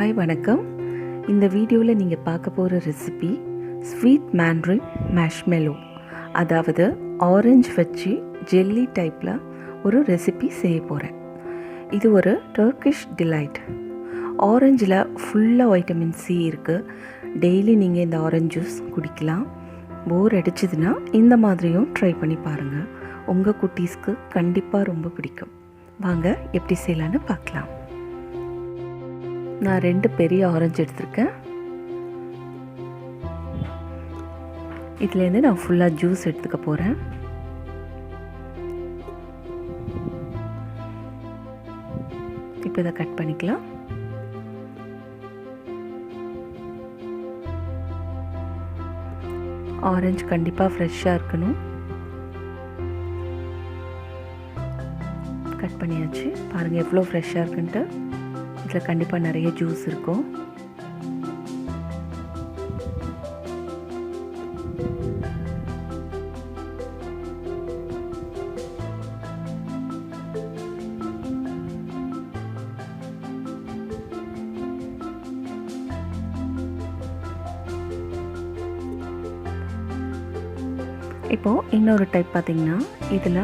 Hi வணக்கம். இந்த வீடியோவில் நீங்கள் பார்க்க போகிற ரெசிபி ஸ்வீட் மேண்ட்ரின் marshmallow, அதாவது ஆரஞ்சு வச்சு ஜெல்லி டைப்பில் ஒரு ரெசிபி செய்ய போகிறேன். இது ஒரு டர்க்கிஷ் டிலைட். ஆரஞ்சில் ஃபுல்லாக வைட்டமின் சி இருக்குது. டெய்லி நீங்கள் இந்த ஆரஞ்சு ஜூஸ் குடிக்கலாம். போர் அடிச்சதுன்னா இந்த மாதிரியும் ட்ரை பண்ணி பாருங்கள். உங்கள் குட்டீஸ்க்கு கண்டிப்பாக ரொம்ப பிடிக்கும். வாங்க எப்படி செய்யலான்னு பார்க்கலாம். நான் 2 பெரிய ஆரஞ்சு எடுத்திருக்கேன். இதுலேருந்து நான் ஃபுல்லாக ஜூஸ் எடுத்துக்க போகிறேன். இப்போ இதை கட் பண்ணிக்கலாம். ஆரஞ்சு கண்டிப்பாக ஃப்ரெஷ்ஷாக இருக்கணும். கட் பண்ணியாச்சு. பாருங்கள் எவ்வளோ ஃப்ரெஷ்ஷாக இருக்குன்ட்டு. இதில் கண்டிப்பாக நிறைய ஜூஸ் இருக்கும். இப்போது இன்னொரு டைப் பார்த்திங்கன்னா, இதில்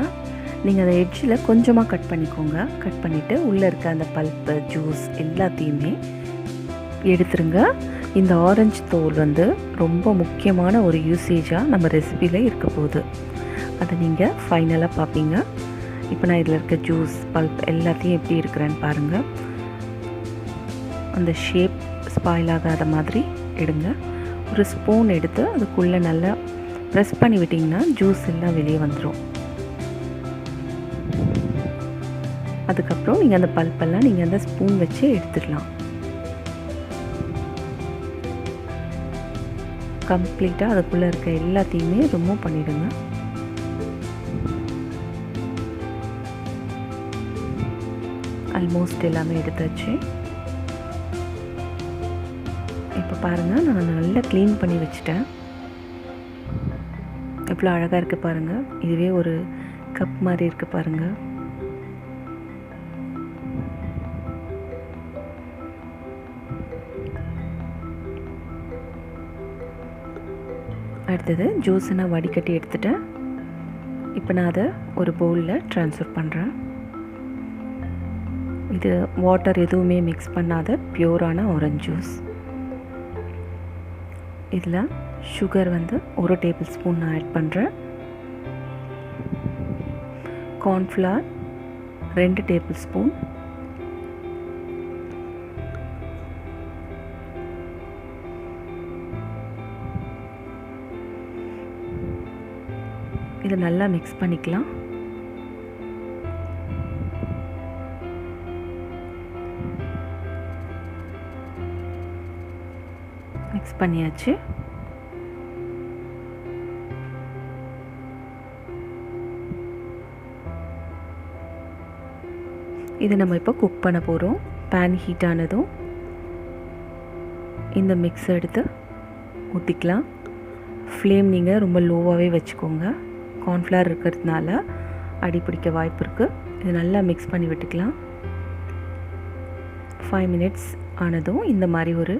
நீங்கள் அதை எட்ஜில் கொஞ்சமாக கட் பண்ணிக்கோங்க. கட் பண்ணிவிட்டு உள்ளே இருக்க அந்த பல்ப்பு ஜூஸ் எல்லாத்தையுமே எடுத்துருங்க. இந்த ஆரஞ்சு தோல் ரொம்ப முக்கியமான ஒரு யூசேஜாக நம்ம ரெசிபியில் இருக்க போகுது. அதை நீங்கள் ஃபைனலாக பார்ப்பீங்க. இப்போ நான் இதில் இருக்க ஜூஸ் பல்ப் எல்லாத்தையும் எப்படி இருக்கிறேன்னு பாருங்கள். அந்த ஷேப் ஸ்பாயில் ஆகாத மாதிரி எடுங்க. ஒரு ஸ்பூன் எடுத்து அதுக்குள்ளே நல்லா ப்ரெஸ் பண்ணி விட்டிங்கன்னா ஜூஸ் எல்லாம் வெளியே வந்துடும். அதுக்கப்புறம் நீங்கள் அந்த பல்பெல்லாம் நீங்கள் அந்த ஸ்பூன் வச்சு எடுத்துடலாம். கம்ப்ளீட்டாக அதுக்குள்ளே இருக்க எல்லாத்தையுமே ரிமூவ் பண்ணிவிடுங்க. ஆல்மோஸ்ட் எல்லாமே எடுத்தாச்சு. இப்போ பாருங்கள், நான் நல்லா க்ளீன் பண்ணி வச்சுட்டேன். எவ்வளோ அழகாக இருக்குது பாருங்கள். இதுவே ஒரு கப் மாதிரி இருக்குது பாருங்கள். அடுத்தது ஜூஸை நான் வடிகட்டி எடுத்துட்டேன். இப்போ நான் அதை ஒரு பவுலில் ட்ரான்ஸ்ஃபர் பண்ணுறேன். இது வாட்டர் எதுவுமே மிக்ஸ் பண்ணாத பியூரான ஆரஞ்சு ஜூஸ். இதில் சுகர் 1 டேபிள் ஸ்பூன் நான் ஆட் பண்ணுறேன். Cornflour 2 table spoon. இதை நல்லா மிக்ஸ் பண்ணிக்கலாம். மிக்ஸ் பண்ணியாச்சு. இதை நம்ம இப்போ குக் பண்ண போகிறோம். பேன் ஹீட் ஆனதும் இந்த மிக்ஸ் எடுத்து ஊற்றிக்கலாம். ஃப்ளேம் நீங்கள் ரொம்ப லோவாகவே வச்சுக்கோங்க. கார்ன்ஃப்ளவர் இருக்கிறதுனால அடி பிடிக்க வாய்ப்பு இருக்குது. இது நல்லா மிக்ஸ் பண்ணி விட்டுக்கலாம். 5 மினிட்ஸ் ஆனதும் இந்த மாதிரி ஒரு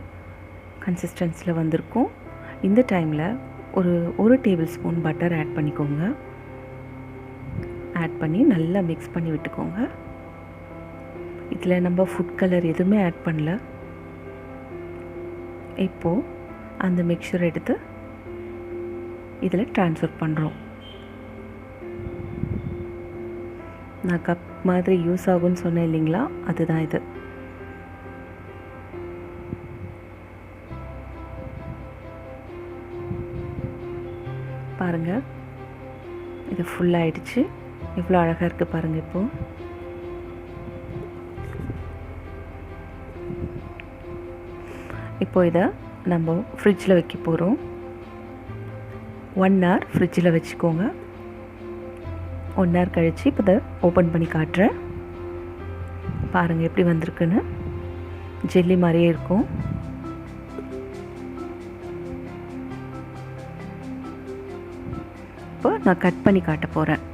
கன்சிஸ்டன்சியில் வந்திருக்கும். இந்த டைமில் ஒரு டேபிள் ஸ்பூன் பட்டர் ஆட் பண்ணிக்கோங்க. ஆட் பண்ணி நல்லா மிக்ஸ் பண்ணி விட்டுக்கோங்க. இதில் நம்ம ஃபுட் கலர் எதுவுமே ஆட் பண்ணல. இப்போது அந்த மிக்சர் எடுத்து இதில் ட்ரான்ஸ்ஃபர் பண்ணுறோம். நான் கப் மாதிரி யூஸ் ஆகும்னு சொன்னேன் இல்லைங்களா, அதுதான் இது. பாருங்கள், இது ஃபுல்லாகிடுச்சு. எவ்வளோ அழகாக இருக்குது பாருங்கள். இப்போ இதை நம்ம ஃப்ரிட்ஜில் வைக்க போகிறோம். 1 hour ஃப்ரிட்ஜில் வச்சுக்கோங்க. 1 hour கழித்து இப்போ இதை ஓப்பன் பண்ணி காட்டுறேன். பாருங்கள் எப்படி வந்திருக்குன்னு. ஜெல்லி மாதிரியே இருக்கும். இப்போ நான் கட் பண்ணி காட்ட போகிறேன்.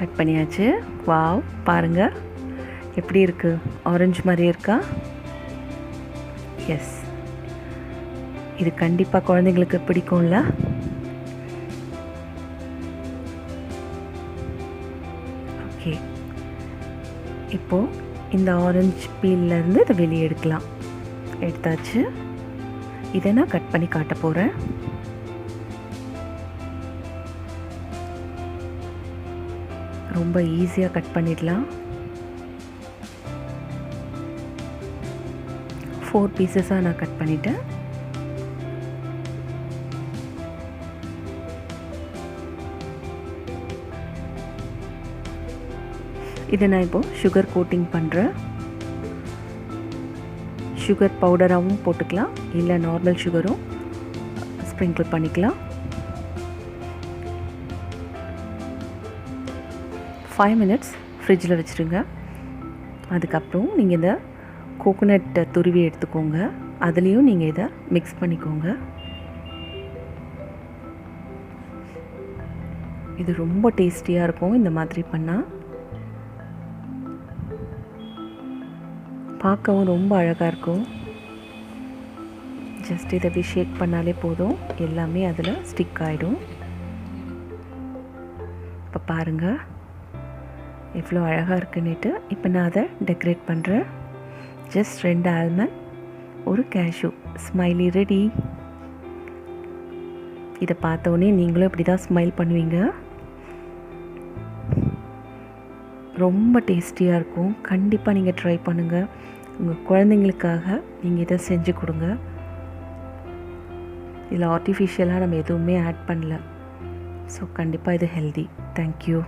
கட் பண்ணியாச்சு. வாவ், பாருங்கள் எப்படி இருக்குது, ஆரஞ்சு மாதிரி இருக்கா? எஸ், இது கண்டிப்பாக குழந்தைங்களுக்கு பிடிக்கும்ல. ஓகே, இப்போது இந்த ஆரஞ்சு பீல்லேருந்து இதை வெளியே எடுக்கலாம். எடுத்தாச்சு. இதை நான் கட் பண்ணி காட்ட போகிறேன். ரொம்ப ஈஸியாக கட் பண்ணிடலாம். 4 பீசஸாக நான் கட் பண்ணிட்டேன். இதை நான் இப்போது சுகர் கோட்டிங் பண்ணுறேன். சுகர் பவுடராகவும் போட்டுக்கலாம், இல்லை நார்மல் சுகரும் ஸ்ப்ரிங்கிள் பண்ணிக்கலாம். 5 மினிட்ஸ் ஃப்ரிட்ஜில் வச்சுருங்க. அதுக்கப்புறம் நீங்கள் இதை கோகோனட்டை துருவி எடுத்துக்கோங்க. அதுலேயும் நீங்கள் இதை மிக்ஸ் பண்ணிக்கோங்க. இது ரொம்ப டேஸ்டியாக இருக்கும் இந்த மாதிரி பண்ணால். பார்க்கவும் ரொம்ப அழகாக இருக்கும். ஜஸ்ட் இதை அப்படி ஷேக் பண்ணாலே போதும், எல்லாமே அதில் ஸ்டிக் ஆகிடும். இப்போ பாருங்கள் எவ்வளோ அழகாக இருக்குன்னுட்டு. இப்போ நான் அதை டெக்கரேட் பண்ணுறேன். ஜஸ்ட் 2 ஆல்மண்ட், ஒரு கேஷ்யூ, ஸ்மைலி ரெடி. இதை பார்த்தோன்னே நீங்களும் இப்படி தான் ஸ்மைல் பண்ணுவீங்க. ரொம்ப டேஸ்டியாக இருக்கும். கண்டிப்பாக நீங்கள் ட்ரை பண்ணுங்கள். உங்கள் குழந்தைங்களுக்காக நீங்கள் இதை செஞ்சு கொடுங்க. இதில் ஆர்டிஃபிஷியலாக நம்ம எதுவுமே ஆட் பண்ணல. ஸோ கண்டிப்பாக இது ஹெல்தி. தேங்க்யூ.